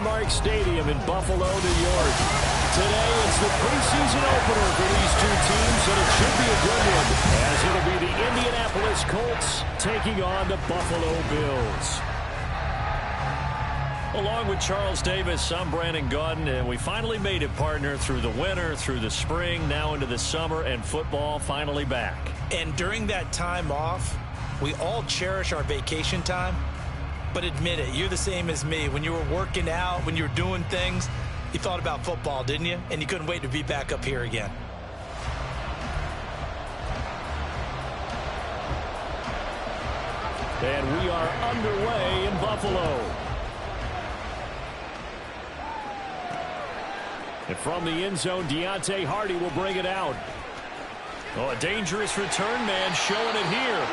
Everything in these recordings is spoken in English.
Highmark Stadium in Buffalo, New York. Today it's the preseason opener for these two teams, and it should be a good one, as it'll be the Indianapolis Colts taking on the Buffalo Bills. Along with Charles Davis, I'm Brandon Gaudin, and we finally made it, partner, through the winter, through the spring, now into the summer, and football finally back. And during that time off, we all cherish our vacation time. But admit it, you're the same as me. When you were working out, when you were doing things, you thought about football, didn't you? And you couldn't wait to be back up here again. And we are underway in Buffalo. And from the end zone, Deontay Hardy will bring it out. Oh, a dangerous return man showing it here.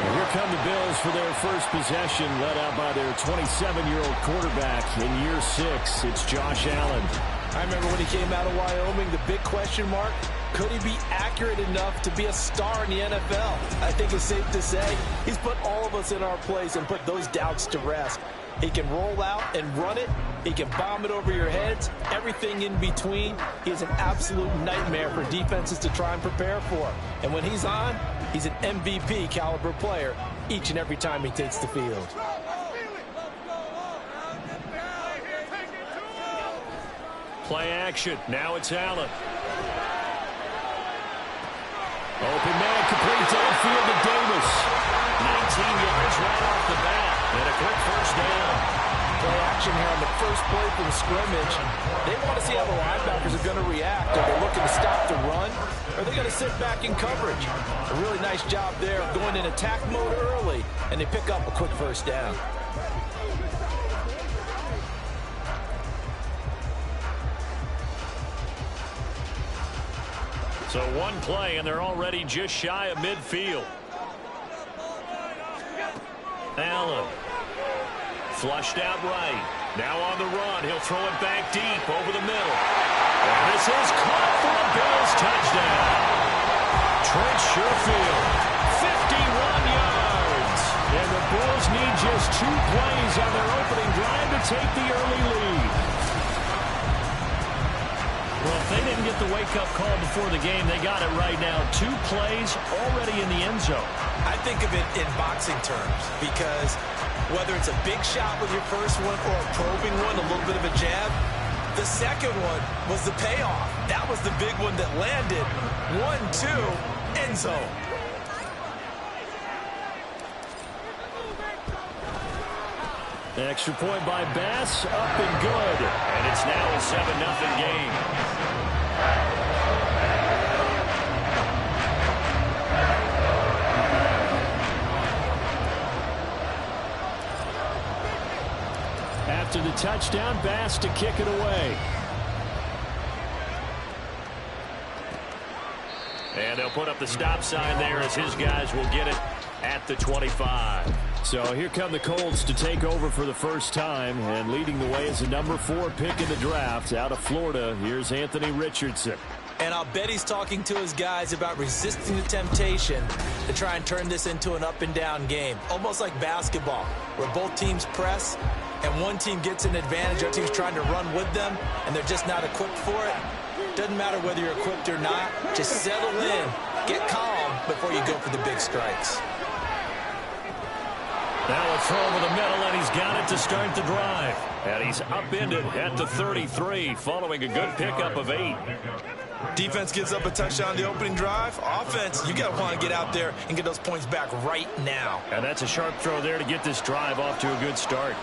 And here come the Bills for their first possession, led out by their 27-year-old quarterback in year 6. It's Josh Allen. I remember when he came out of Wyoming, the big question mark, could he be accurate enough to be a star in the NFL? I think it's safe to say he's put all of us in our place and put those doubts to rest. He can roll out and run it. He can bomb it over your heads. Everything in between. He's an absolute nightmare for defenses to try and prepare for. And when he's on, he's an MVP caliber player each and every time he takes the field. Play action. Now it's Allen. Open man, complete downfield to Davis. 19 yards right off the bat. And a quick first down. Play action here on the first play from scrimmage. They want to see how the linebackers are going to react. Are they looking to stop the run? Or are they going to sit back in coverage? A really nice job there of going in attack mode early. And they pick up a quick first down. So one play, and they're already just shy of midfield. Allen. Flushed out right. Now on the run. He'll throw it back deep over the middle. And this is caught for a Bills touchdown. Trent Sherfield, 51 yards. And the Bills need just 2 plays on their opening drive to take the early lead. Well, if they didn't get the wake-up call before the game, they got it right now. 2 plays already in the end zone. I think of it in boxing terms because whether it's a big shot with your first one or a probing one, a little bit of a jab, the second one was the payoff. That was the big one that landed. 1-2, end zone. The extra point by Bass, up and good. And it's now a 7-0 game. After the touchdown, Bass to kick it away. And they'll put up the stop sign there as his guys will get it at the 25. So here come the Colts to take over for the first time, and leading the way is the number 4 pick in the draft out of Florida. Here's Anthony Richardson. And I'll bet he's talking to his guys about resisting the temptation to try and turn this into an up-and-down game. Almost like basketball, where both teams press, and one team gets an advantage, other team's trying to run with them, and they're just not equipped for it. Doesn't matter whether you're equipped or not. Just settle in, get calm before you go for the big strikes. Now a throw over the middle, and he's got it to start the drive. And he's upended at the 33, following a good pickup of 8. Defense gives up a touchdown on the opening drive. Offense, you got to want to get out there and get those points back right now. And that's a sharp throw there to get this drive off to a good start.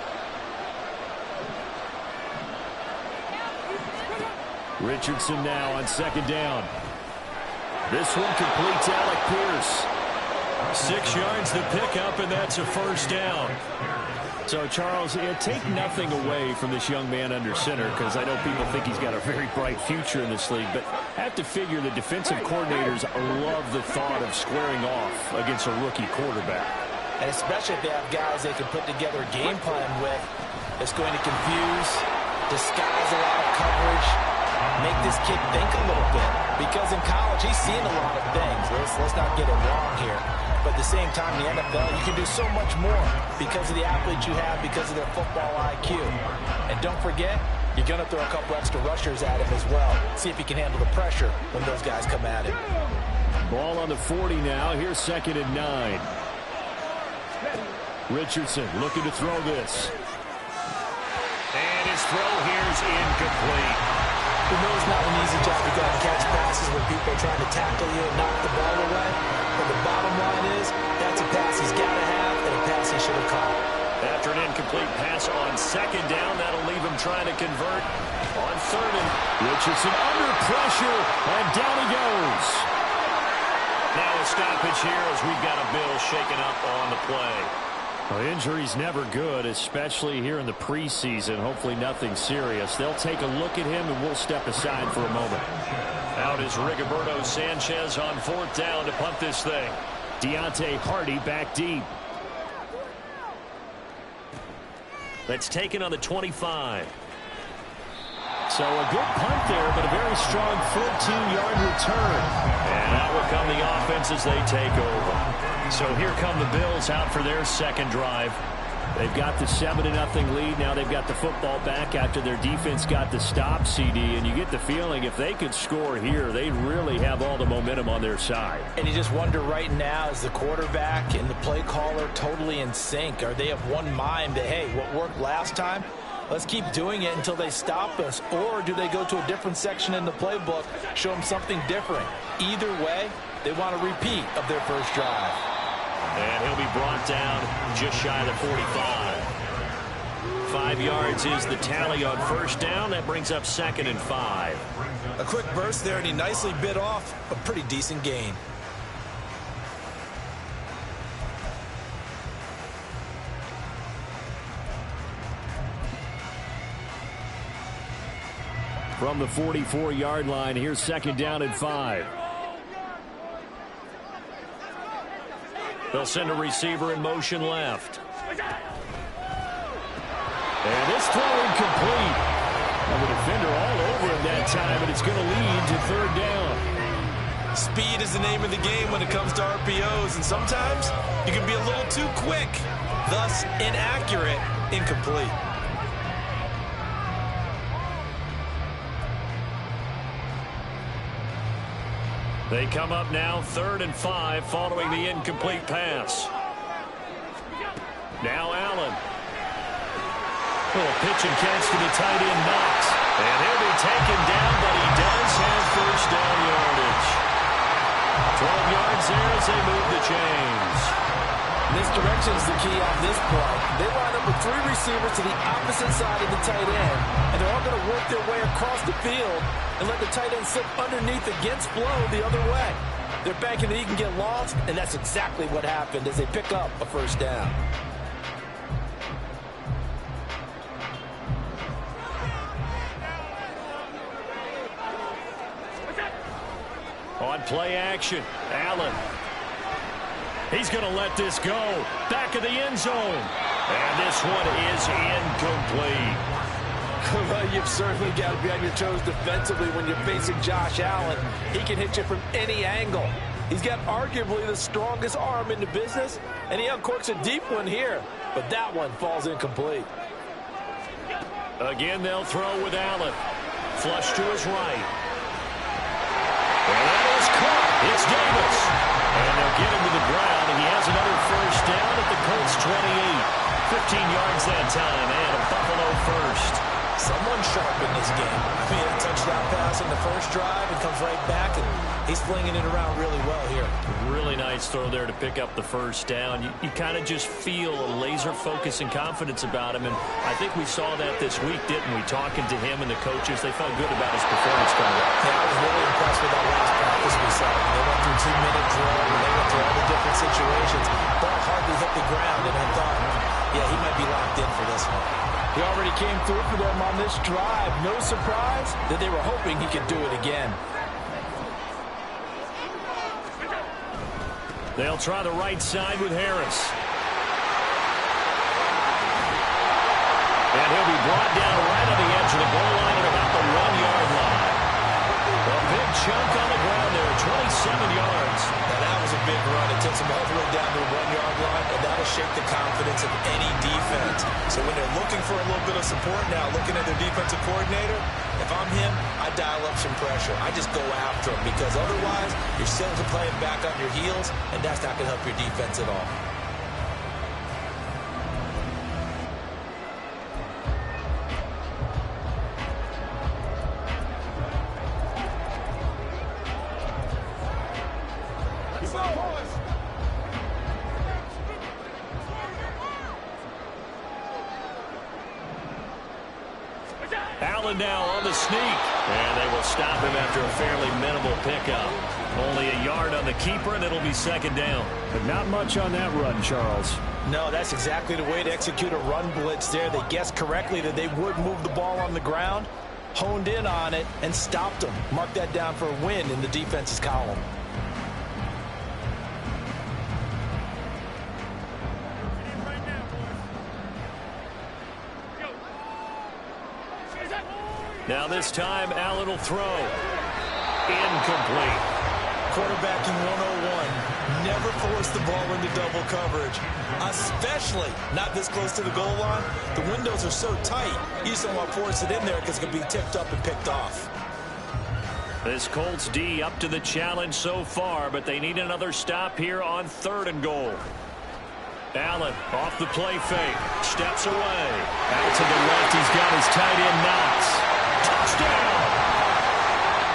Richardson now on second down. This one completes Alec Pierce. 6 yards the pickup, and that's a first down. So, Charles, take nothing away from this young man under center, because I know people think he's got a very bright future in this league, but I have to figure the defensive coordinators love the thought of squaring off against a rookie quarterback. And especially if they have guys they can put together a game plan with that's going to confuse, disguise a lot of coverage, make this kid think a little bit. Because in college, he's seen a lot of things. Let's not get it wrong here. But at the same time, in the NFL, you can do so much more because of the athletes you have, because of their football IQ. And don't forget, you're going to throw a couple extra rushers at him as well. See if he can handle the pressure when those guys come at him. Ball on the 40 now. Here's 2nd and 9. Richardson looking to throw this. And his throw here's incomplete. We know it's not an easy job to go out and catch passes when people are trying to tackle you and knock the ball away. But the bottom line is, that's a pass he's got to have and a pass he should have caught. After an incomplete pass on 2nd down, that'll leave him trying to convert on 3rd and Richardson under pressure, and down he goes. Now a stoppage here as we've got a Bill shaken up on the play. Well, injury's never good, especially here in the preseason. Hopefully nothing serious. They'll take a look at him, and we'll step aside for a moment. Out is Rigoberto Sanchez on 4th down to punt this thing. Deontay Hardy back deep. That's taken on the 25. So a good punt there, but a very strong 14-yard return. And out will come the offense as they take over. So here come the Bills out for their 2nd drive. They've got the 7-0 lead. Now they've got the football back after their defense got the stop, CD. And you get the feeling if they could score here, they really have all the momentum on their side. And you just wonder right now, is the quarterback and the play caller totally in sync? Are they of one mind that, hey, what worked last time? Let's keep doing it until they stop us. Or do they go to a different section in the playbook, show them something different? Either way, they want a repeat of their first drive. And he'll be brought down just shy of the 45. 5 yards is the tally on 1st down. That brings up 2nd and 5. A quick burst there, and he nicely bit off a pretty decent gain. From the 44-yard line, here's 2nd down and 5. They'll send a receiver in motion left. And this throw incomplete. And the defender all over him that time, and it's going to lead to 3rd down. Speed is the name of the game when it comes to RPOs, and sometimes you can be a little too quick, thus inaccurate, incomplete. They come up now 3rd and 5 following the incomplete pass. Now Allen. Little pitch and catch to the tight end Knox. And he'll be taken down, but he does have 1st down yardage. 12 yards there as they move the chains. Misdirection is the key on this play. They line up with 3 receivers to the opposite side of the tight end, and they're all going to work their way across the field and let the tight end slip underneath against flow the other way. They're banking that he can get lost, and that's exactly what happened as they pick up a 1st down. On play action, Allen. He's going to let this go. Back of the end zone. And this one is incomplete. Well, you've certainly got to be on your toes defensively when you're facing Josh Allen. He can hit you from any angle. He's got arguably the strongest arm in the business, and he uncorks a deep one here. But that one falls incomplete. Again, they'll throw with Allen. Flush to his right. And that is caught. It's Davis. And they'll get him to the ground, and he has another 1st down at the Colts 28. 15 yards that time, and a Buffalo 1st. Someone sharp in this game. I mean, a touchdown pass in the first drive and comes right back, and he's flinging it around really well here. Really nice throw there to pick up the 1st down. You kind of just feel a laser focus and confidence about him, and I think we saw that this week, didn't we? Talking to him and the coaches, they felt good about his performance coming up. Yeah, I was really impressed with that last practice we saw. They went through 2-minute drill, and they went through all the different situations. Ball hardly hit the ground, and I thought, yeah, he might be locked in for this one. He already came through for them on this drive. No surprise that they were hoping he could do it again. They'll try the right side with Harris. And he'll be brought down right on the edge of the goal line at about the 1-yard line. A big chunk on the ground there, 27 yards. And that was a big run. It takes them all the way down to the 1-yard line, and that'll shake the confidence of any defense. So when they're looking for a little bit of support now, looking at their defensive coordinator, if I'm him, I dial up some pressure. I just go after him, because otherwise you're still playing back on your heels, and that's not going to help your defense at all. Allen now on the sneak. And they will stop him after a fairly minimal pickup. Only a yard on the keeper, and it'll be second down. But not much on that run, Charles. No, that's exactly the way to execute a run blitz there. They guessed correctly that they would move the ball on the ground, honed in on it, and stopped them. Mark that down for a win in the defense's column. Now this time, Allen will throw. Incomplete. Quarterbacking 101. Never force the ball into double coverage, especially not this close to the goal line. The windows are so tight, you just don't want to force it in there because it can be tipped up and picked off. This Colts D up to the challenge so far, but they need another stop here on 3rd and goal. Allen off the play fake. Steps away. Out to the left, he's got his tight end Knox. Touchdown!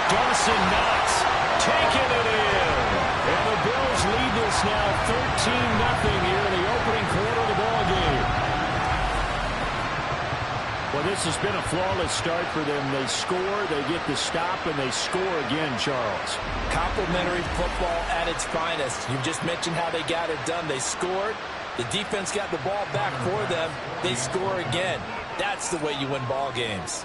Dawson Knox taking it in. And the Bills lead this now 13-0 here in the opening quarter of the ball game. Well, this has been a flawless start for them. They score, they get the stop, and they score again, Charles. Complimentary football at its finest. You just mentioned how they got it done. They scored. The defense got the ball back for them. They score again. That's the way you win ball games.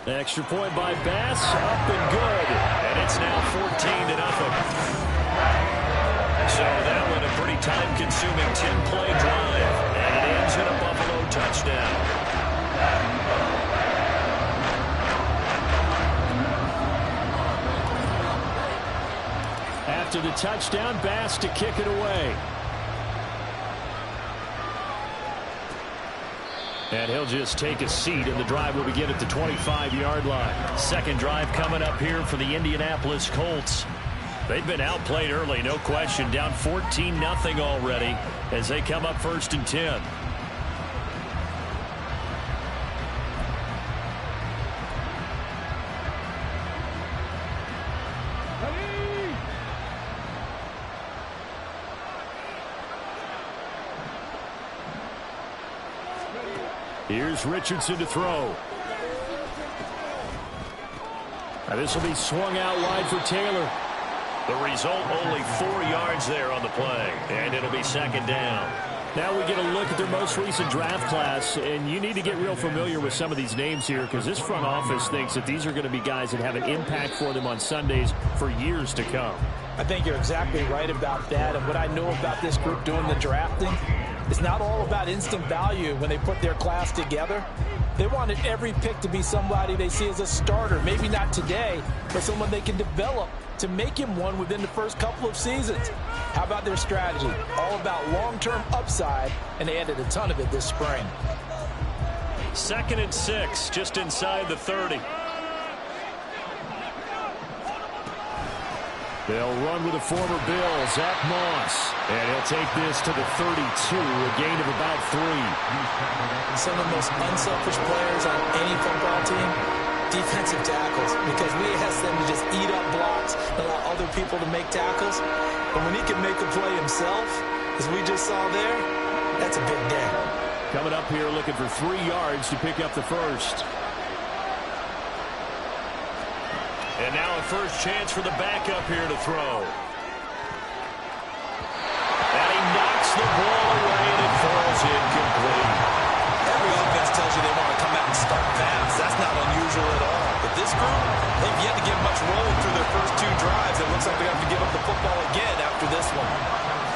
Extra point by Bass, up and good. And it's now 14-0. So that went a pretty time-consuming 10-play drive. And it ends in a Buffalo touchdown. After the touchdown, Bass to kick it away. And he'll just take a seat, and the drive will begin at the 25-yard line. Second drive coming up here for the Indianapolis Colts. They've been outplayed early, no question. Down 14-0 already as they come up 1st and 10. Here's Richardson to throw. Now this will be swung out wide for Taylor. The result, only 4 yards there on the play, and it'll be second down. Now we get a look at their most recent draft class, and you need to get real familiar with some of these names here because this front office thinks that these are going to be guys that have an impact for them on Sundays for years to come. I think you're exactly right about that, and what I know about this group doing the drafting, it's not all about instant value when they put their class together. They wanted every pick to be somebody they see as a starter, maybe not today, but someone they can develop to make him one within the first couple of seasons. How about their strategy? All about long-term upside, and they added a ton of it this spring. 2nd and 6, just inside the 30. They'll run with a former Bill, Zach Moss. And he'll take this to the 32, a gain of about 3. Some of the most unselfish players on any football team, defensive tackles, because we ask them to just eat up blocks and allow other people to make tackles. But when he can make a play himself, as we just saw there, that's a big day. Coming up here looking for 3 yards to pick up the first. And now a first chance for the backup here to throw. And he knocks the ball away, and it falls incomplete. Every offense tells you they want to come out and start fast. That's not unusual at all. But this group, they've yet to get much rolling through their first 2 drives. It looks like they have to give up the football again after this one.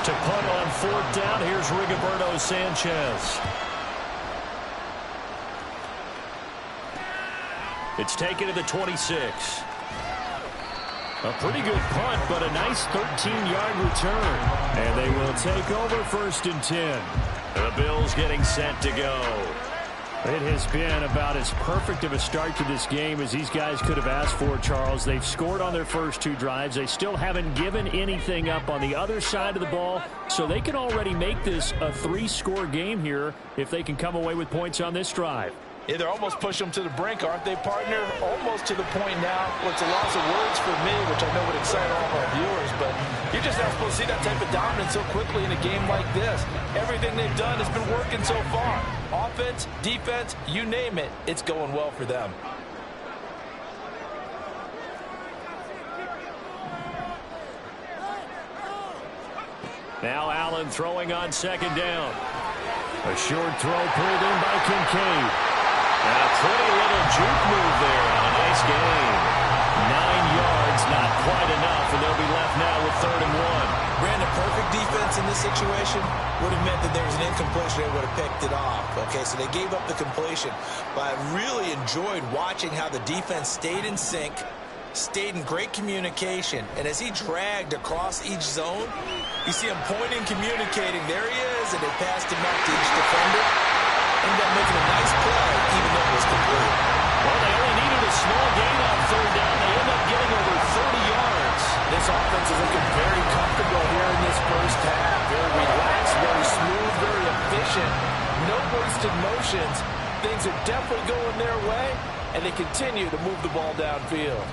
To punt on 4th down, here's Rigoberto Sanchez. It's taken to the 26. A pretty good punt, but a nice 13-yard return. And they will take over 1st and 10. The Bills getting set to go. It has been about as perfect of a start to this game as these guys could have asked for, Charles. They've scored on their first 2 drives. They still haven't given anything up on the other side of the ball, so they can already make this a 3-score game here if they can come away with points on this drive. Yeah, they're almost pushing them to the brink, aren't they, partner? Almost to the point now where it's a loss of words for me, which I know would excite all of our viewers, but you're just not supposed to see that type of dominance so quickly in a game like this. Everything they've done has been working so far. Offense, defense, you name it, it's going well for them. Now Allen throwing on 2nd down. A short throw pulled in by Kincaid. And a pretty little juke move there on a nice gain. 9 yards, not quite enough, and they'll be left now with 3rd and 1. Brandon, perfect defense in this situation would have meant that there was an incompletion. They would have picked it off. Okay, so they gave up the completion. But I really enjoyed watching how the defense stayed in sync, stayed in great communication, and as he dragged across each zone, you see him pointing, communicating. There he is, and they passed him up to each defender. Ended up making a nice play, even though it was complete. Well, they only needed a small gain on 3rd down. They end up getting over 30 yards. This offense is looking very comfortable here in this first half. Very relaxed, very smooth, very efficient. No wasted motions. Things are definitely going their way, and they continue to move the ball downfield.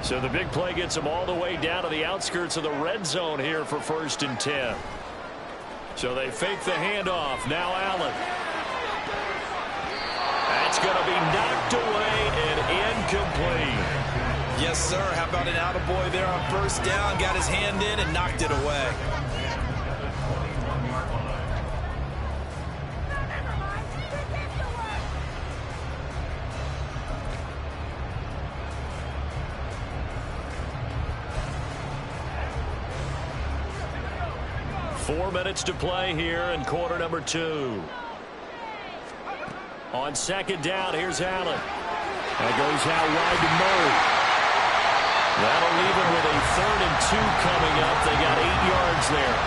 So the big play gets them all the way down to the outskirts of the red zone here for 1st and 10. So they fake the handoff. Now Allen. That's going to be knocked away and incomplete. Yes, sir. How about an attaboy there on 1st down? Got his hand in and knocked it away. Four minutes to play here in quarter number 2. On 2nd down, here's Allen. That goes out wide to Murray. That'll leave him with a 3rd and 2 coming up. They got 8 yards there.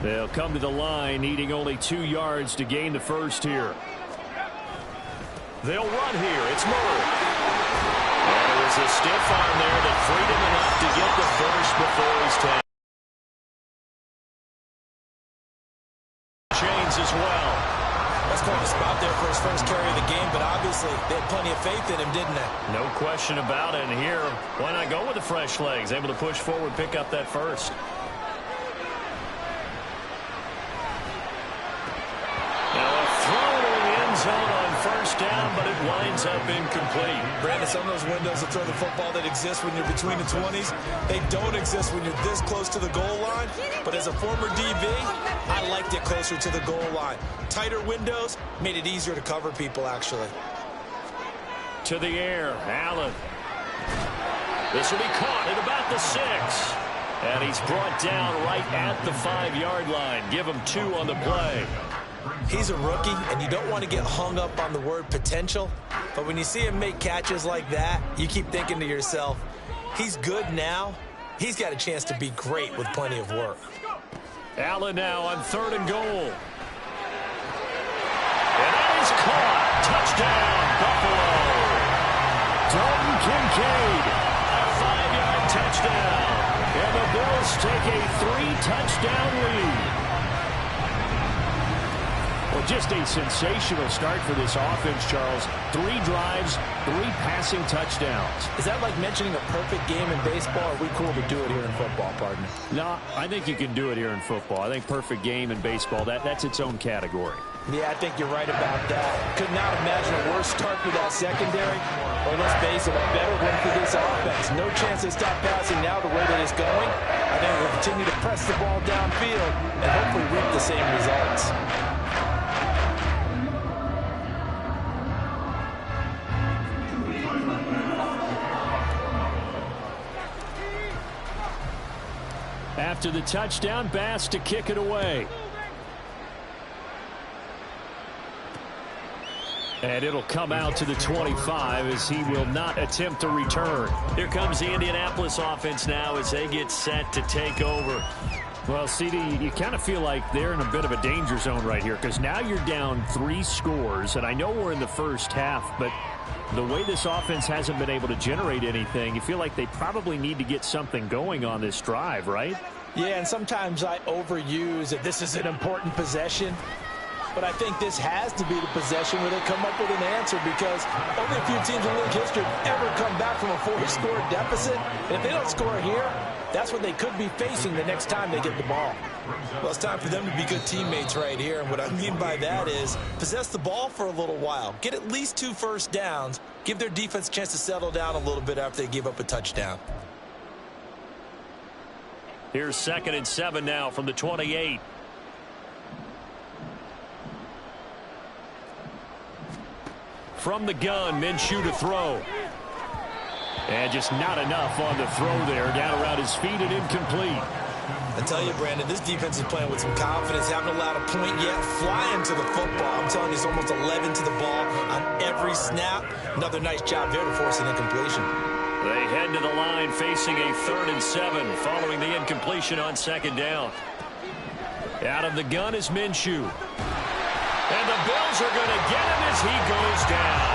They'll come to the line, needing only 2 yards to gain the first here. They'll run here. It's Murray. And it was a stiff arm there that freed him enough to get the first before his time. Chains as well. That's quite a spot there for his first carry of the game, but obviously they had plenty of faith in him, didn't they? No question about it. And here, why not go with the fresh legs? Able to push forward, pick up that first. Zone on 1st down, but it winds up incomplete. Brandon, some of those windows of throw the football that exist when you're between the 20s, they don't exist when you're this close to the goal line. But as a former DB, I liked it closer to the goal line. Tighter windows made it easier to cover people, actually. To the air, Allen. This will be caught at about the 6. And he's brought down right at the 5-yard line. Give him 2 on the play. He's a rookie, and you don't want to get hung up on the word potential. But when you see him make catches like that, you keep thinking to yourself, he's good now. He's got a chance to be great with plenty of work. Allen now on 3rd and goal. And that is caught. Touchdown, Buffalo. Dalton Kincaid. A 5-yard touchdown. And the Bills take a 3-touchdown lead. Well, just a sensational start for this offense, Charles. 3 drives, 3 passing touchdowns. Is that like mentioning a perfect game in baseball? Or are we cool to do it here in football, partner? No, I think you can do it here in football. I think perfect game in baseball, that's its own category. Yeah, I think you're right about that. Could not imagine a worse start for that secondary. Or let's face it, a better one for this offense. No chance they stop passing now the way that it's going. I think we'll continue to press the ball downfield and hopefully reap the same results. After the touchdown, Bass to kick it away. And it'll come out to the 25 as he will not attempt to return. Here comes the Indianapolis offense now as they get set to take over. Well, CD, you kind of feel like they're in a bit of a danger zone right here because now you're down 3 scores, and I know we're in the first half, but the way this offense hasn't been able to generate anything, you feel like they probably need to get something going on this drive, right? Yeah, and sometimes I overuse that this is an important possession. But I think this has to be the possession where they come up with an answer because only a few teams in league history have ever come back from a 4-score deficit. And if they don't score here, that's what they could be facing the next time they get the ball. Well, it's time for them to be good teammates right here. And what I mean by that is possess the ball for a little while. Get at least 2 first downs. Give their defense a chance to settle down a little bit after they give up a touchdown. Here's 2nd and 7 now from the 28. From the gun, Minshew to throw. And just not enough on the throw there. Down around his feet and incomplete. I tell you, Brandon, this defense is playing with some confidence. Haven't allowed a point yet. Flying to the football. I'm telling you, it's almost 11 to the ball on every snap. Another nice job there to force an incompletion. They head to the line facing a 3rd and 7 following the incompletion on 2nd down. Out of the gun is Minshew. And the Bills are going to get him as he goes down.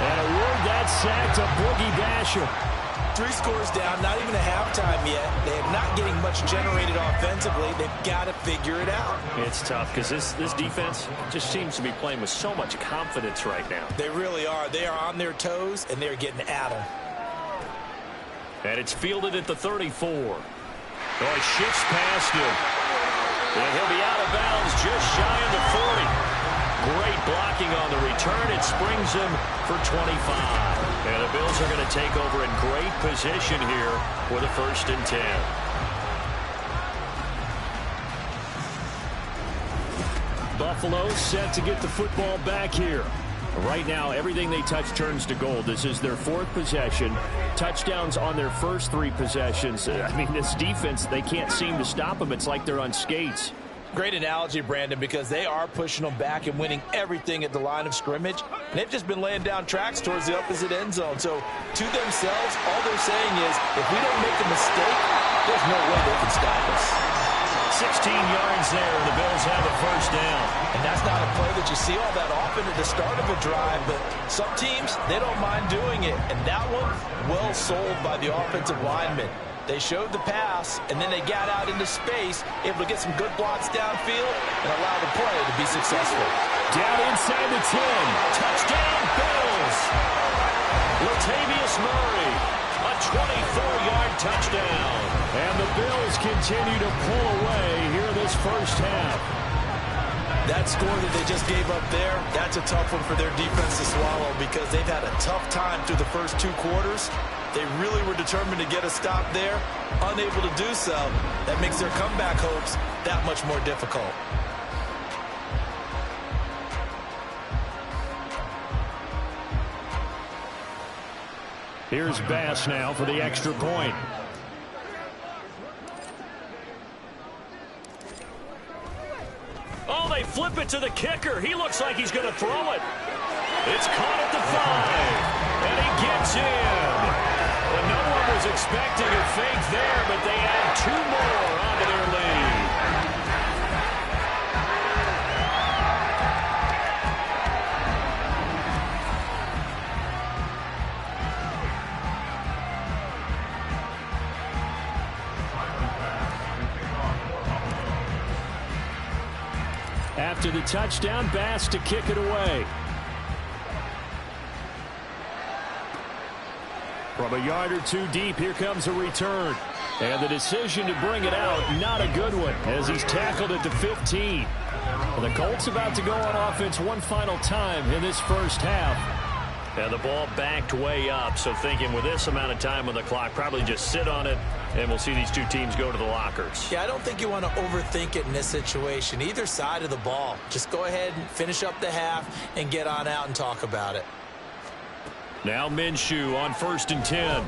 And award that sack to Boogie Basham. 3 scores down, not even a halftime yet. They are not getting much generated offensively. They've got to figure it out. It's tough because this defense just seems to be playing with so much confidence right now. They really are. They are on their toes, and they're getting at them. And it's fielded at the 34. Oh, he shifts past him. And he'll be out of bounds just shy of the 40. Great blocking on the return. It springs him for 25. And the Bills are going to take over in great position here with a 1st and 10. Buffalo set to get the football back here. Right now, everything they touch turns to gold. This is their 4th possession. Touchdowns on their first 3 possessions. I mean, this defense, they can't seem to stop them. It's like they're on skates. Great analogy, Brandon, because they are pushing them back and winning everything at the line of scrimmage. And they've just been laying down tracks towards the opposite end zone. So, to themselves, all they're saying is, if we don't make a mistake, there's no way they can stop us. 16 yards there, and the Bills have a 1st down. And that's not a play that you see all that often at the start of a drive, but some teams, they don't mind doing it. And that one, well sold by the offensive lineman. They showed the pass, and then they got out into space, able to get some good blocks downfield and allow the play to be successful. Down inside the 10. Touchdown, Bills! Latavius Murray, a 24-yard touchdown. And the Bills continue to pull away here this first half. That score that they just gave up there, that's a tough one for their defense to swallow because they've had a tough time through the first 2 quarters. They really were determined to get a stop there, unable to do so. That makes their comeback hopes that much more difficult. Here's Bass now for the extra point. Oh, they flip it to the kicker. He looks like he's going to throw it. It's caught at the 5, and he gets in. Well, no one was expecting a fake there, but they add 2 more onto their lead. After the touchdown, Bass to kick it away. From a yard or 2 deep, here comes a return. And the decision to bring it out, not a good one, as he's tackled at the 15. Well, the Colts about to go on offense one final time in this first half. And the ball backed way up, so thinking with this amount of time on the clock, probably just sit on it, and we'll see these 2 teams go to the lockers. Yeah, I don't think you want to overthink it in this situation. Either side of the ball. Just go ahead and finish up the half and get on out and talk about it. Now Minshew on 1st and 10.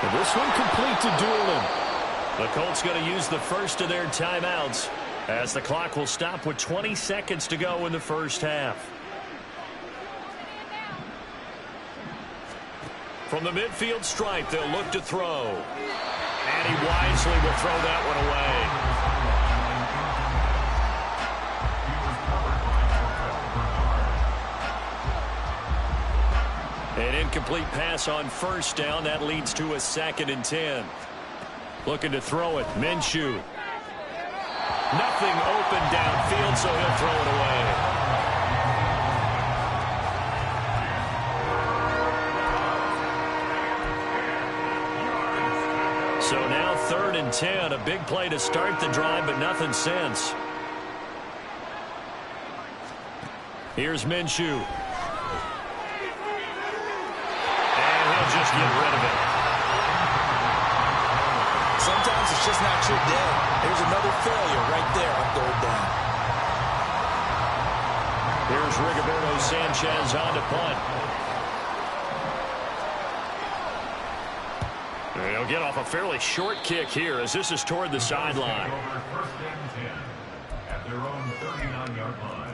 And this one complete to Doolin. The Colts going to use the first of their timeouts as the clock will stop with 20 seconds to go in the first half. From the midfield stripe, they'll look to throw. And he wisely will throw that one away. An incomplete pass on first down. That leads to a 2nd and 10. Looking to throw it. Minshew. Nothing open downfield, so he'll throw it away. So now 3rd and 10. A big play to start the drive, but nothing since. Here's Minshew. And he'll just get rid of it. Sometimes it's just not your day. Here's another failure right there on 3rd down. Here's Rigoberto Sanchez on to punt. He'll get off a fairly short kick here as this is toward the sideline. At their own 39-yard line.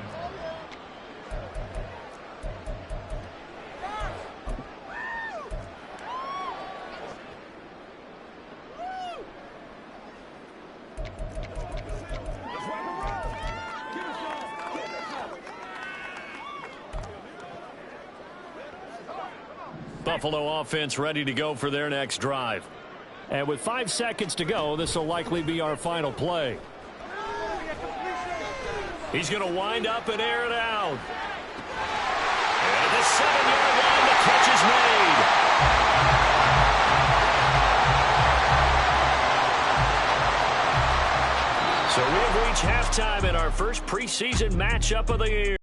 Buffalo offense ready to go for their next drive. And with 5 seconds to go, this will likely be our final play. He's going to wind up and air it out. And at the 7-yard line, the catch is made. So we have reached halftime in our first preseason matchup of the year.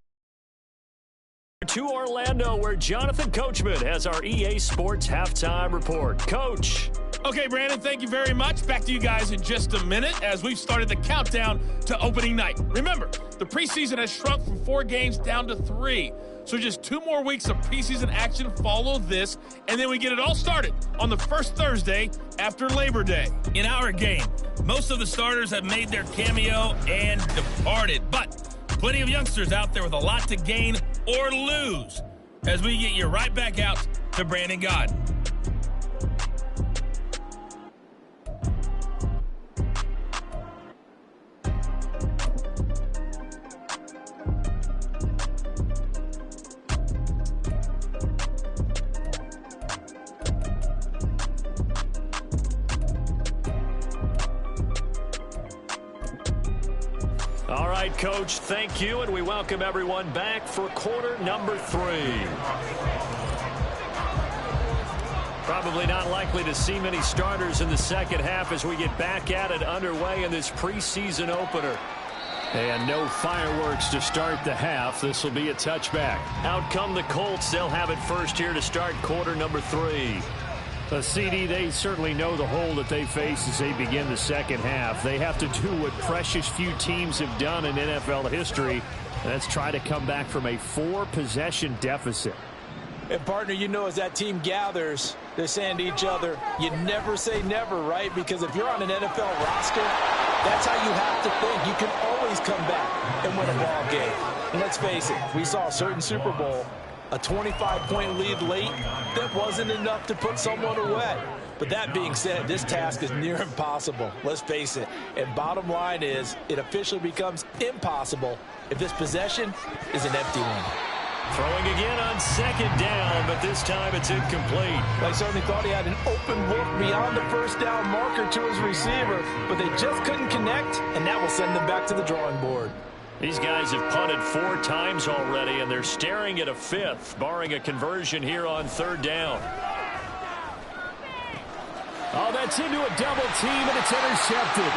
To Orlando, where Jonathan Coachman has our EA Sports halftime report. Coach. Okay, Brandon, thank you very much. Back to you guys in just a minute as we've started the countdown to opening night. Remember, the preseason has shrunk from 4 games down to 3. So just 2 more weeks of preseason action follow this, and then we get it all started on the first Thursday after Labor Day. In our game, most of the starters have made their cameo and departed, but plenty of youngsters out there with a lot to gain or lose as we get you right back out to Brandon Gaudin. All right, Coach, thank you, and we welcome everyone back for quarter number 3. Probably not likely to see many starters in the second half as we get back at it underway in this preseason opener. And no fireworks to start the half. This will be a touchback. Out come the Colts. They'll have it first here to start quarter number 3. The CD, they certainly know the hole that they face as they begin the second half. They have to do what precious few teams have done in NFL history. That's try to come back from a 4-possession deficit. And, partner, you know as that team gathers, they're saying to each other, you never say never, right? Because if you're on an NFL roster, that's how you have to think. You can always come back and win a ball game. And let's face it, we saw a certain Super Bowl, a 25-point lead late, that wasn't enough to put someone away. But that being said, this task is near impossible. Let's face it. And bottom line is, it officially becomes impossible if this possession is an empty one. Throwing again on second down, but this time it's incomplete. They certainly thought he had an open look beyond the first down marker to his receiver, but they just couldn't connect, and that will send them back to the drawing board. These guys have punted 4 times already, and they're staring at a 5th, barring a conversion here on third down. Oh, that's into a double team, and it's intercepted.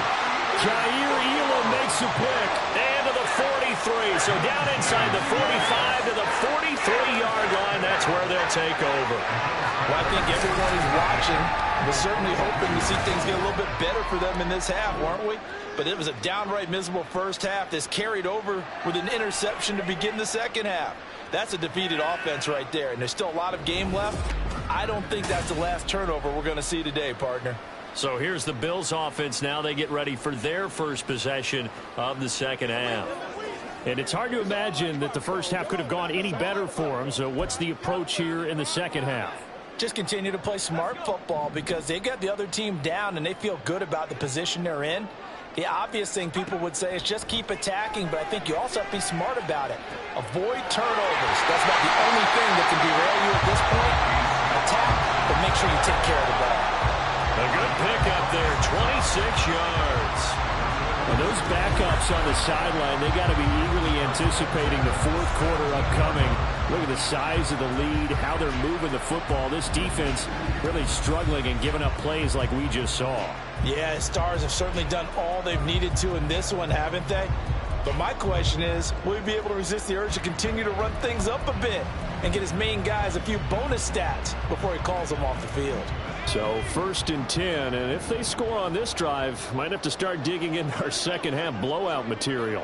Jair Elam makes a pick. And to the 43, so down inside the 45 to the 43-yard line. That's where they'll take over. Well, I think everyone who's watching was certainly hoping to see things get a little bit better for them in this half, weren't we? But it was a downright miserable first half. This carried over with an interception to begin the second half. That's a defeated offense right there, and there's still a lot of game left. I don't think that's the last turnover we're going to see today, partner. So here's the Bills offense now. They get ready for their first possession of the second half. And it's hard to imagine that the first half could have gone any better for them. So what's the approach here in the second half? Just continue to play smart football because they got the other team down and they feel good about the position they're in. The obvious thing people would say is just keep attacking, but I think you also have to be smart about it. Avoid turnovers. That's about the only thing that can derail you at this point. Attack, but make sure you take care of the ball. A good pickup there, 26 yards. And those backups on the sideline, they got to be eagerly anticipating the fourth quarter upcoming. Look at the size of the lead, how they're moving the football. This defense really struggling and giving up plays like we just saw. Yeah, Stars have certainly done all they've needed to in this one, haven't they? But my question is, will he be able to resist the urge to continue to run things up a bit and get his main guys a few bonus stats before he calls them off the field? So 1st and 10, and if they score on this drive, might have to start digging in our second half blowout material.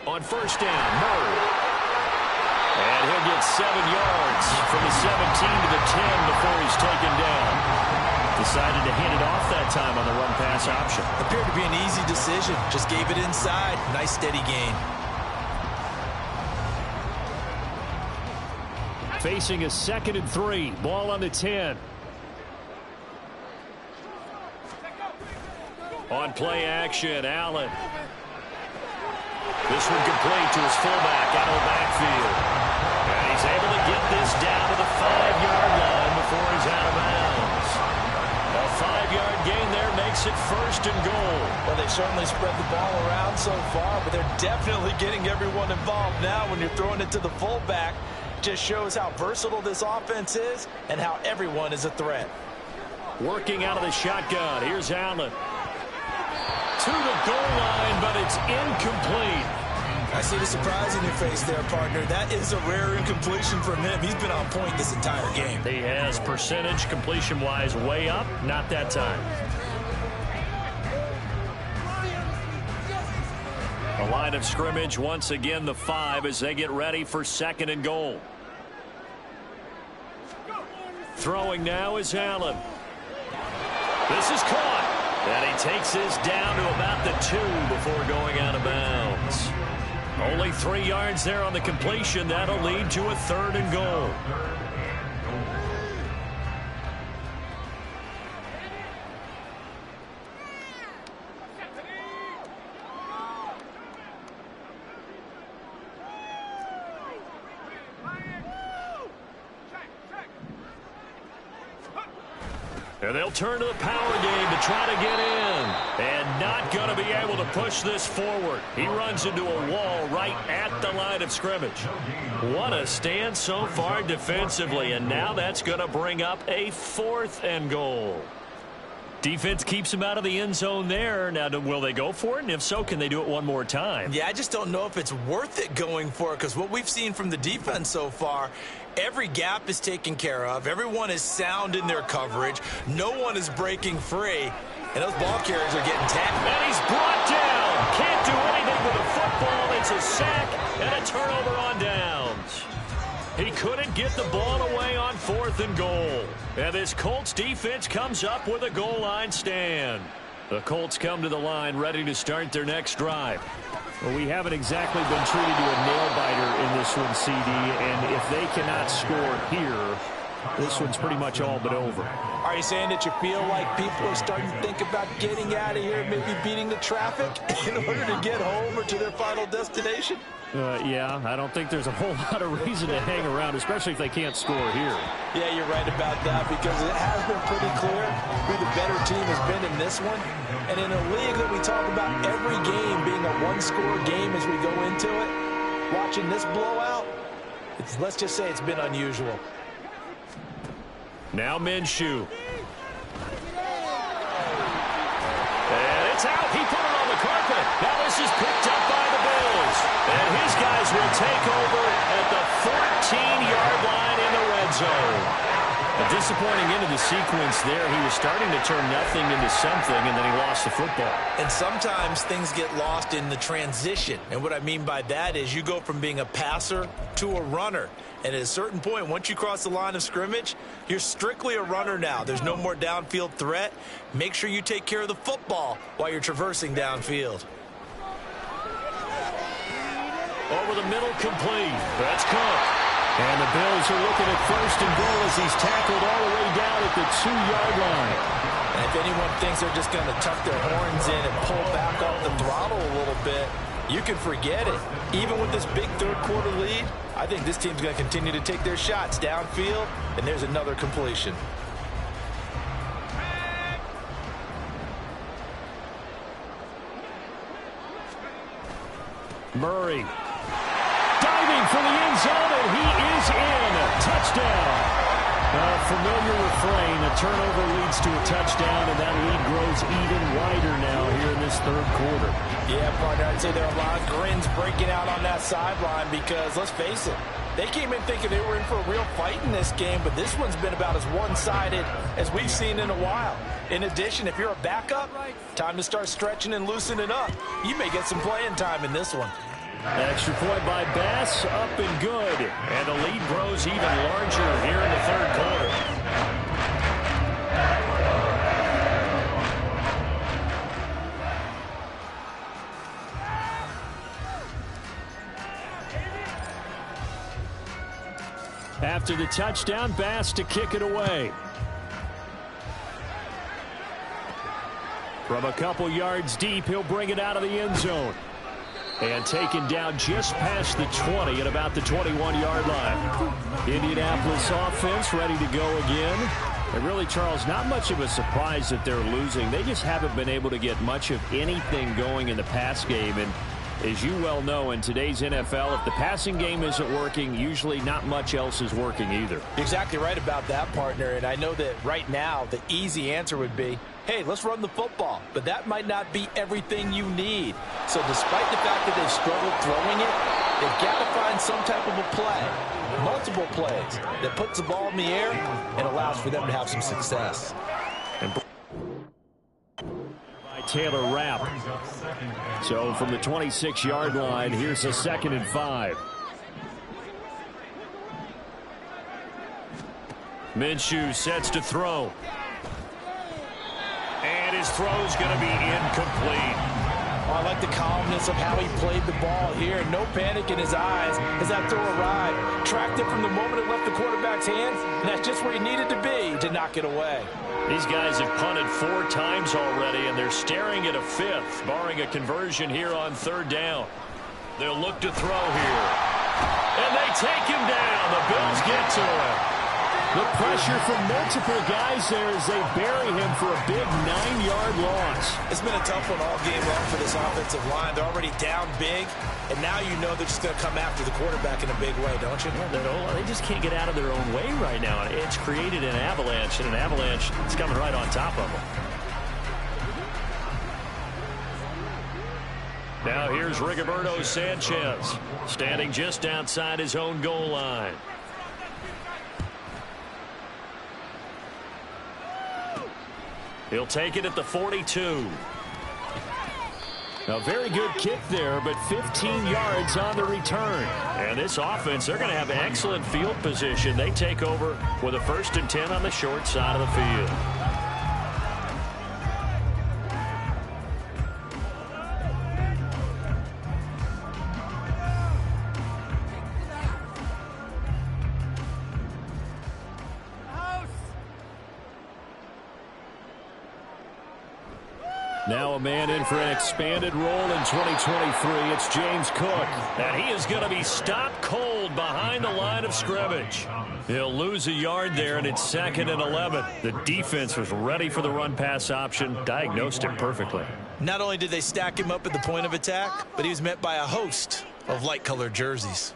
On 1st down, Murray. And he'll get 7 yards from the 17 to the 10 before he's taken down. Decided to hand it off that time on the run-pass option. Appeared to be an easy decision. Just gave it inside. Nice steady gain. Facing a 2nd and 3. Ball on the 10. On play action, Allen. This one complete to his fullback out of the backfield. And he's able to get this down to the 5-yard line before he's out of bounds. A 5-yard gain there makes it 1st and goal. Well, they've certainly spread the ball around so far, but they're definitely getting everyone involved now when you're throwing it to the fullback. Just shows how versatile this offense is and how everyone is a threat. Working out of the shotgun. Here's Allen. To the goal line, but it's incomplete. I see the surprise in your face there, partner. That is a rare incompletion from him. He's been on point this entire game. He has percentage completion-wise way up. Not that time. The line of scrimmage once again the 5 as they get ready for 2nd and goal. Throwing now is Allen. This is caught. And he takes this down to about the 2 before going out of bounds. Only 3 yards there on the completion. That'll lead to a 3rd and goal. And they'll turn to the power game to try to get in. And not going to be able to push this forward. He runs into a wall right at the line of scrimmage. What a stand so far defensively. And now that's going to bring up a 4th and goal. Defense keeps him out of the end zone there. Now, will they go for it? And if so, can they do it one more time? Yeah, I just don't know if it's worth it going for it because what we've seen from the defense so far, every gap is taken care of. Everyone is sound in their coverage. No one is breaking free. And those ball carriers are getting tackled. And he's brought down. Can't do anything with a football. It's a sack and a turnover on downs. He couldn't get the ball away on 4th and goal. And this Colts defense comes up with a goal line stand. The Colts come to the line ready to start their next drive. Well, we haven't exactly been treated to a nail-biter in this one, CD, and if they cannot score here, this one's pretty much all but over. Are you saying that you feel like people are starting to think about getting out of here, maybe beating the traffic in order to get home or to their final destination? Yeah, I don't think there's a whole lot of reason to hang around, especially if they can't score here. Yeah, you're right about that because it has been pretty clear who the better team has been in this one. And in a league that we talk about every game being a one-score game as we go into it, watching this blowout, let's just say it's been unusual. Now Minshew. And it's out. He put it on the carpet. Now this is picked up by the Bills. And his guys will take over at the 14-yard line in the red zone. A disappointing end of the sequence there. He was starting to turn nothing into something, and then he lost the football. And sometimes things get lost in the transition. And what I mean by that is you go from being a passer to a runner. And at a certain point, once you cross the line of scrimmage, you're strictly a runner now. There's no more downfield threat. Make sure you take care of the football while you're traversing downfield. Over the middle, complete. That's Cook. And the Bills are looking at first and goal as he's tackled all the way down at the 2-yard line. And if anyone thinks they're just going to tuck their horns in and pull back off the throttle a little bit, you can forget it. Even with this big third-quarter lead, I think this team's going to continue to take their shots downfield, and there's another completion. Murray diving for the end zone, and he is in. Touchdown. A familiar refrain. A turnover leads to a touchdown, and that lead grows even wider now here in this third quarter. Yeah, partner, I'd say there are a lot of grins breaking out on that sideline because, let's face it, they came in thinking they were in for a real fight in this game, but this one's been about as one-sided as we've seen in a while. In addition, if you're a backup, time to start stretching and loosening up. You may get some playing time in this one. Extra point by Bass, up and good. And the lead grows even larger here in the third quarter. After the touchdown, Bass to kick it away. From a couple yards deep, he'll bring it out of the end zone. And taken down just past the 20 at about the 21-yard line. Indianapolis offense ready to go again. And really, Charles, not much of a surprise that they're losing. They just haven't been able to get much of anything going in the pass game. And as you well know, in today's NFL, if the passing game isn't working, usually not much else is working either. Exactly right about that, partner. And I know that right now the easy answer would be, hey, let's run the football. But that might not be everything you need. So despite the fact that they've struggled throwing it, they've got to find some type of a play, multiple plays, that puts the ball in the air and allows for them to have some success. And Taylor Rapp. So from the 26-yard line, here's a 2nd and 5. Minshew sets to throw. And his throw's going to be incomplete. Oh, I like the calmness of how he played the ball here. No panic in his eyes as that throw arrived. Tracked it from the moment it left the quarterback's hands, and that's just where he needed to be to knock it away. These guys have punted 4 times already, and they're staring at a 5th, barring a conversion here on 3rd down. They'll look to throw here. And they take him down. The Bills get to him. The pressure from multiple guys there as they bury him for a big 9-yard loss. It's been a tough one all game long for this offensive line. They're already down big, and now you know they're just going to come after the quarterback in a big way, don't you? Yeah, they just can't get out of their own way right now. It's created an avalanche, and an avalanche is coming right on top of them. Now here's Rigoberto Sanchez, standing just outside his own goal line. He'll take it at the 42. A very good kick there, but 15 yards on the return. And this offense, they're going to have excellent field position. They take over with a 1st and 10 on the short side of the field. Now a man in for an expanded role in 2023. It's James Cook. And he is going to be stopped cold behind the line of scrimmage. He'll lose a yard there, and it's 2nd and 11. The defense was ready for the run-pass option, diagnosed it perfectly. Not only did they stack him up at the point of attack, but he was met by a host of light-colored jerseys.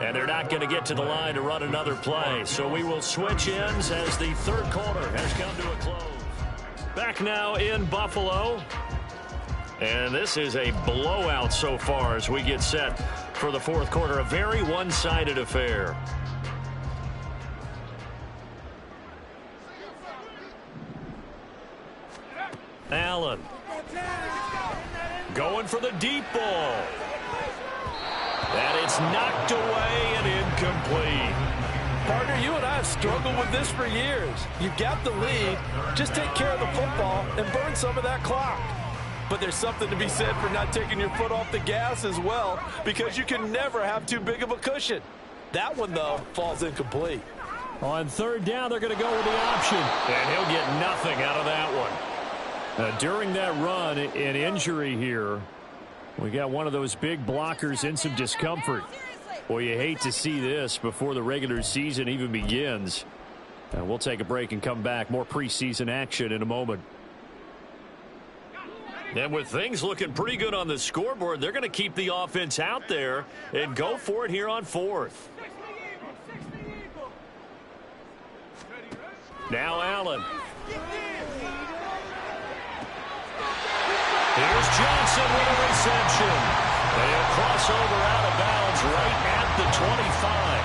And they're not going to get to the line to run another play. So we will switch ends as the third quarter has come to a close. Back now in Buffalo. And this is a blowout so far as we get set for the fourth quarter. A very one-sided affair. Allen. Going for the deep ball. And it's knocked away and incomplete. Partner, you and I have struggled with this for years. You've got the lead. Just take care of the football and burn some of that clock. But there's something to be said for not taking your foot off the gas as well, because you can never have too big of a cushion. That one, though, falls incomplete. On third down, they're going to go with the option. And he'll get nothing out of that one. During that run, an injury here. We got one of those big blockers in some discomfort. Boy, you hate to see this before the regular season even begins. We'll take a break and come back. More preseason action in a moment. And with things looking pretty good on the scoreboard, they're going to keep the offense out there and go for it here on fourth. Now Allen. Here's Johnson with a reception. They'll cross over out of bounds right at the 25.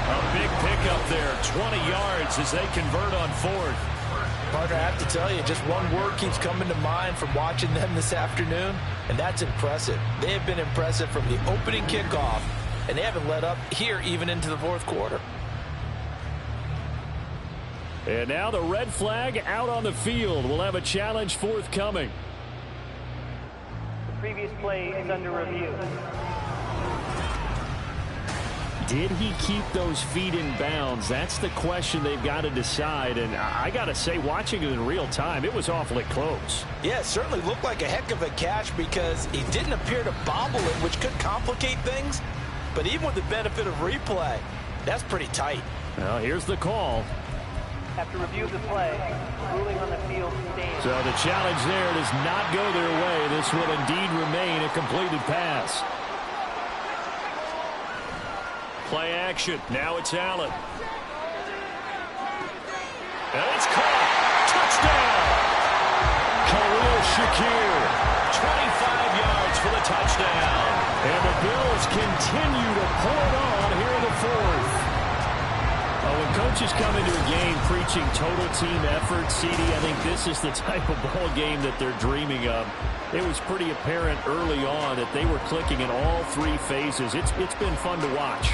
A big pickup there, 20 yards as they convert on fourth. Partner, I have to tell you, just one word keeps coming to mind from watching them this afternoon, and that's impressive. They have been impressive from the opening kickoff, and they haven't let up here even into the fourth quarter. And now the red flag out on the field. We'll have a challenge forthcoming. Previous play is under review. Did he keep those feet in bounds? That's the question they've got to decide. And I got to say, watching it in real time, it was awfully close. Yeah, it certainly looked like a heck of a catch because he didn't appear to bobble it, which could complicate things. But even with the benefit of replay, that's pretty tight. Well, here's the call. After review of the play, ruling on the field stands. So the challenge there does not go their way. This will indeed remain a completed pass. Play action. Now it's Allen. And it's caught. Touchdown. Khalil Shakir. 25 yards for the touchdown. And the Bills continue to pour it on here in the fourth. When coaches come into a game preaching total team effort, CD, I think this is the type of ball game that they're dreaming of. It was pretty apparent early on that they were clicking in all three phases. It's been fun to watch.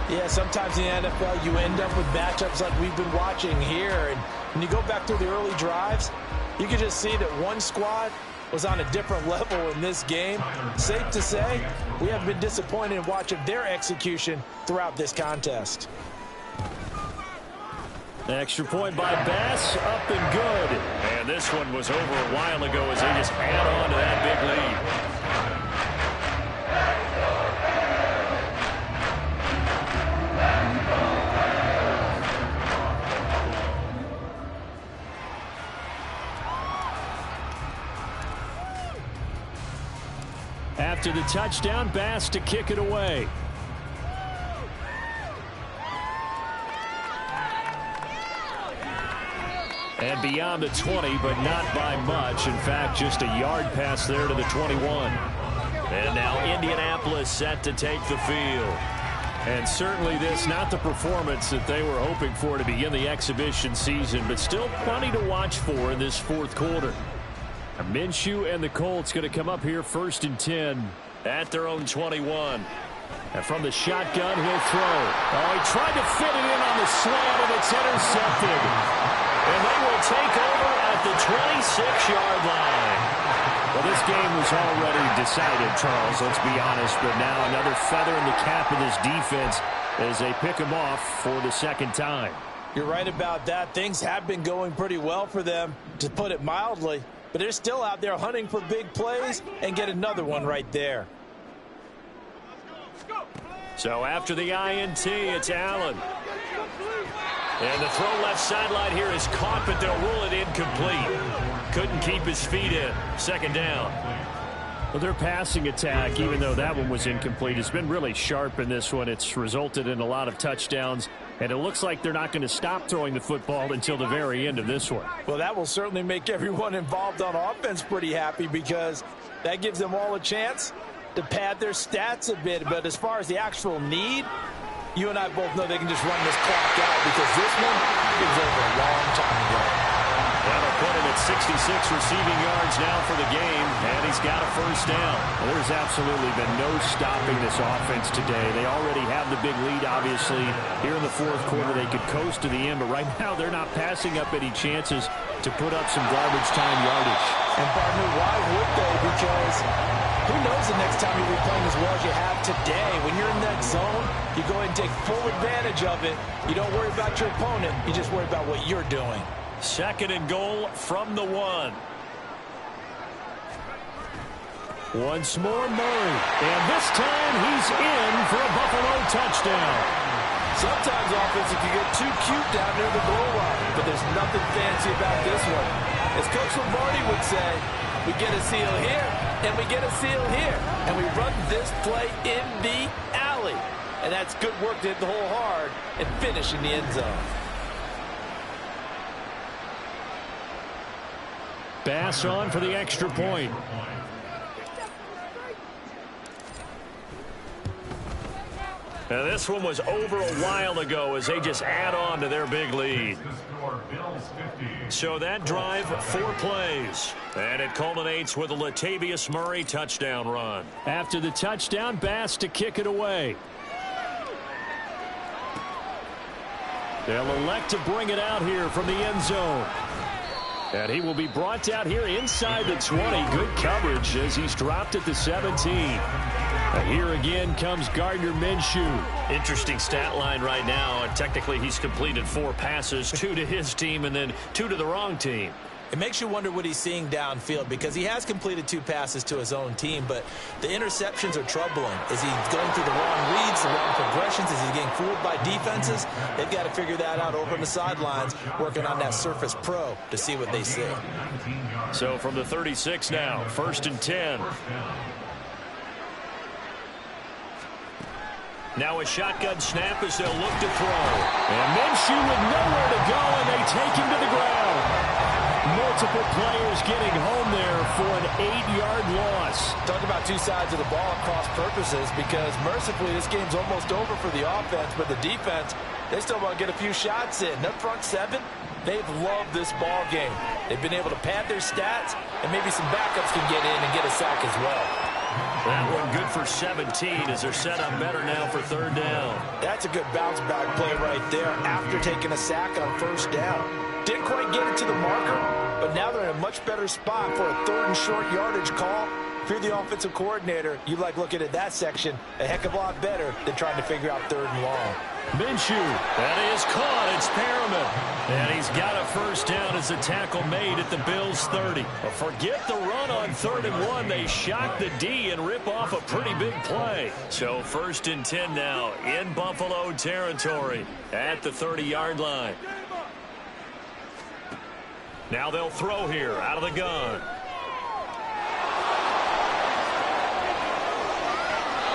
Yeah, sometimes in the NFL you end up with matchups like we've been watching here. And when you go back to the early drives, you can just see that one squad was on a different level in this game. Safe to say, we have been disappointed in watching their execution throughout this contest. Extra point by Bass, up and good. And this one was over a while ago as they just add on to that big lead. After the touchdown, Bass to kick it away. And beyond the 20, but not by much. In fact, just a yard pass there to the 21. And now Indianapolis set to take the field. And certainly this, not the performance that they were hoping for to begin the exhibition season, but still plenty to watch for in this fourth quarter. Minshew and the Colts going to come up here 1st and 10 at their own 21. And from the shotgun, he'll throw. Oh, he tried to fit it in on the slant, and it's intercepted. And they will take over at the 26-yard line. Well, this game was already decided, Charles, let's be honest. But now another feather in the cap of this defense as they pick him off for the second time. You're right about that. Things have been going pretty well for them, to put it mildly. But they're still out there hunting for big plays and get another one right there. So after the INT, it's Allen. And the throw left sideline here is caught, but they'll rule it incomplete. Couldn't keep his feet in. Second down. Well, their passing attack, even though that one was incomplete, has been really sharp in this one. It's resulted in a lot of touchdowns, and it looks like they're not going to stop throwing the football until the very end of this one. Well, that will certainly make everyone involved on offense pretty happy because that gives them all a chance to pad their stats a bit. But as far as the actual need, you and I both know they can just run this clock out because this one is over a long time ago. That'll put him at 66 receiving yards now for the game, and he's got a first down. Well, there's absolutely been no stopping this offense today. They already have the big lead, obviously. Here in the fourth quarter, they could coast to the end, but right now they're not passing up any chances to put up some garbage time yardage. And, partner, why would they? Because who knows the next time you'll be playing as well as you have today. When you're in that zone, you go ahead and take full advantage of it. You don't worry about your opponent. You just worry about what you're doing. Second and goal from the 1. Once more, Murray. And this time he's in for a Buffalo touchdown. Sometimes offense can get too cute down near the goal line, but there's nothing fancy about this one. As Coach Lombardi would say, we get a seal here, and we get a seal here, and we run this play in the alley. And that's good work to hit the hole hard and finish in the end zone. Bass on for the extra point. Now this one was over a while ago as they just add on to their big lead. So that drive, 4 plays. And it culminates with a Latavius Murray touchdown run. After the touchdown, Bass to kick it away. They'll elect to bring it out here from the end zone. And he will be brought down here inside the 20. Good coverage as he's dropped at the 17. And here again comes Gardner Minshew. Interesting stat line right now. Technically, he's completed 4 passes, 2 to his team and then 2 to the wrong team. It makes you wonder what he's seeing downfield because he has completed 2 passes to his own team, but the interceptions are troubling. Is he going through the wrong reads, the wrong progressions? Is he getting fooled by defenses? They've got to figure that out over on the sidelines, working on that Surface Pro to see what they see. So from the 36 now, 1st and 10. Now a shotgun snap as they'll look to throw. And Minshew with nowhere to go, and they take him to the ground. Multiple players getting home there for an 8-yard loss. Talk about 2 sides of the ball at cross purposes because mercifully this game's almost over for the offense, but the defense, they still want to get a few shots in. That front 7, they've loved this ball game. They've been able to pad their stats, and maybe some backups can get in and get a sack as well. That one good for 17 as they're set up better now for 3rd down. That's a good bounce back play right there after taking a sack on 1st down. Didn't quite get it to the marker, but now they're in a much better spot for a 3rd and short yardage call. If you're the offensive coordinator, you like looking at that section a heck of a lot better than trying to figure out 3rd and long. Minshew. That is caught. It's Perriman. And he's got a first down as the tackle made at the Bills' 30. But forget the run on 3rd and 1. They shock the D and rip off a pretty big play. So 1st and 10 now in Buffalo territory at the 30-yard line. Now they'll throw here out of the gun.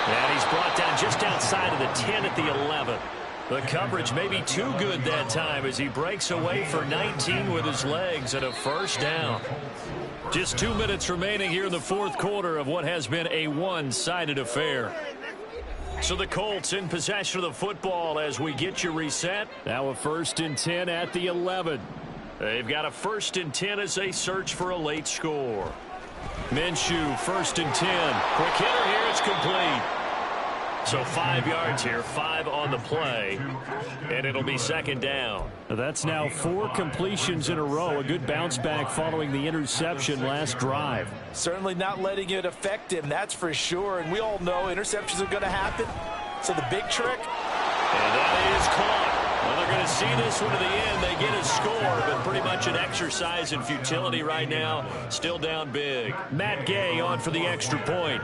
And he's brought down just outside of the 10 at the 11. The coverage may be too good that time as he breaks away for 19 with his legs and a first down. Just 2 minutes remaining here in the 4th quarter of what has been a one-sided affair. So the Colts in possession of the football as we get you reset. Now a 1st and 10 at the 11. They've got a 1st and 10 as they search for a late score. Minshew, 1st and 10. Quick hitter here, it's complete. So 5 yards here, 5 on the play, and it'll be 2nd down. That's now 4 completions in a row. A good bounce back following the interception last drive. Certainly not letting it affect him, that's for sure. And we all know interceptions are going to happen. So the big trick. And that is caught. Well, they're going to see this one to the end. They get a score, but pretty much an exercise in futility right now. Still down big. Matt Gay on for the extra point.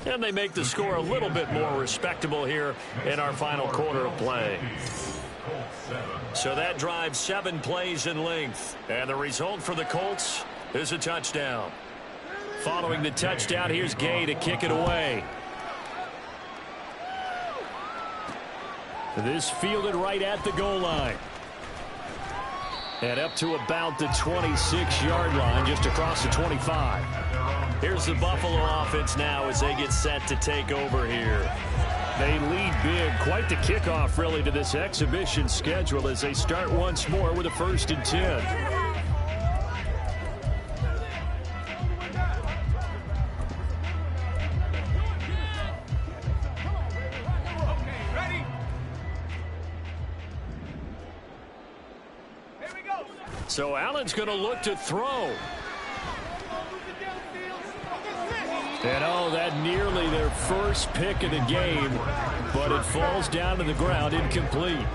And they make the score a little bit more respectable here in our final quarter of play. So that drives 7 plays in length. And the result for the Colts is a touchdown. Following the touchdown, here's Gay to kick it away. This fielded right at the goal line. And up to about the 26-yard line, just across the 25. Here's the Buffalo offense now as they get set to take over here. They lead big. Quite the kickoff, really, to this exhibition schedule as they start once more with a 1st and 10. So Allen's going to look to throw. And that nearly their first pick of the game, but it falls down to the ground, incomplete.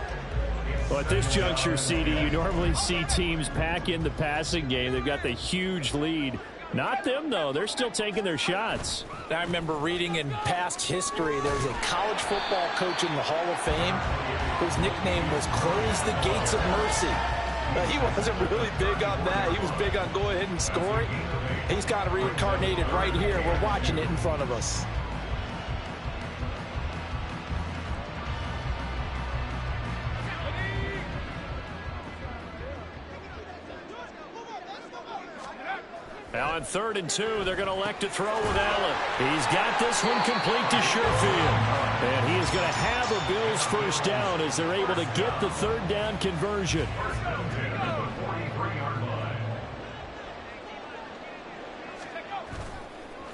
Well, at this juncture, CD, you normally see teams pack in the passing game. They've got the huge lead. Not them, though. They're still taking their shots. I remember reading in past history, there's a college football coach in the Hall of Fame whose nickname was Close the Gates of Mercy. He wasn't really big on that. He was big on go ahead and score it. He's got it reincarnated right here. We're watching it in front of us. Now on 3rd and 2, they're going to elect to throw with Allen. He's got this one complete to Sherfield. And he is going to have a Bills first down as they're able to get the 3rd down conversion.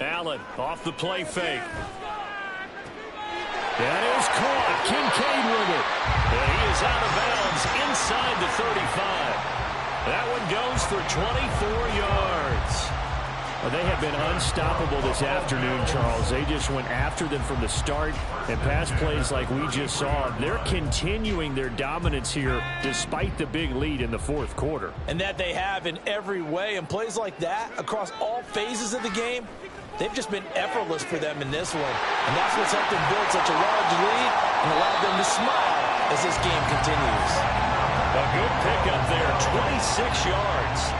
Allen off the play fake. That is caught. Kincaid with it. And he is out of bounds inside the 35. That one goes for 24 yards. Well, they have been unstoppable this afternoon, Charles. They just went after them from the start, and pass plays like we just saw. They're continuing their dominance here despite the big lead in the 4th quarter. And that they have in every way. And plays like that across all phases of the game, they've just been effortless for them in this one. And that's what's helped them build such a large lead and allowed them to smile as this game continues. A good pickup there, 26 yards.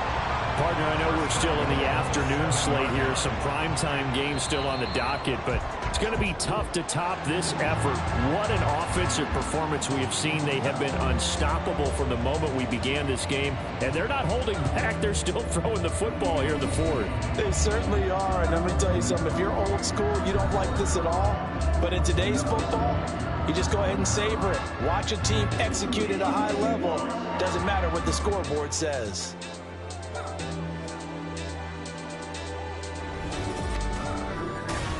Partner, I know we're still in the afternoon slate here. Some primetime games still on the docket, but it's going to be tough to top this effort. What an offensive performance we have seen. They have been unstoppable from the moment we began this game, and they're not holding back. They're still throwing the football here in the 4th. They certainly are, and let me tell you something. If you're old school, you don't like this at all. But in today's football, you just go ahead and savor it. Watch a team execute at a high level. Doesn't matter what the scoreboard says.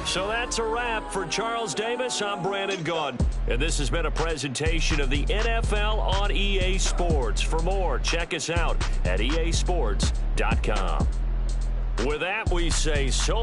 So that's a wrap for Charles Davis. I'm Brandon Gaudin. And this has been a presentation of the NFL on EA Sports. For more, check us out at easports.com. With that, we say so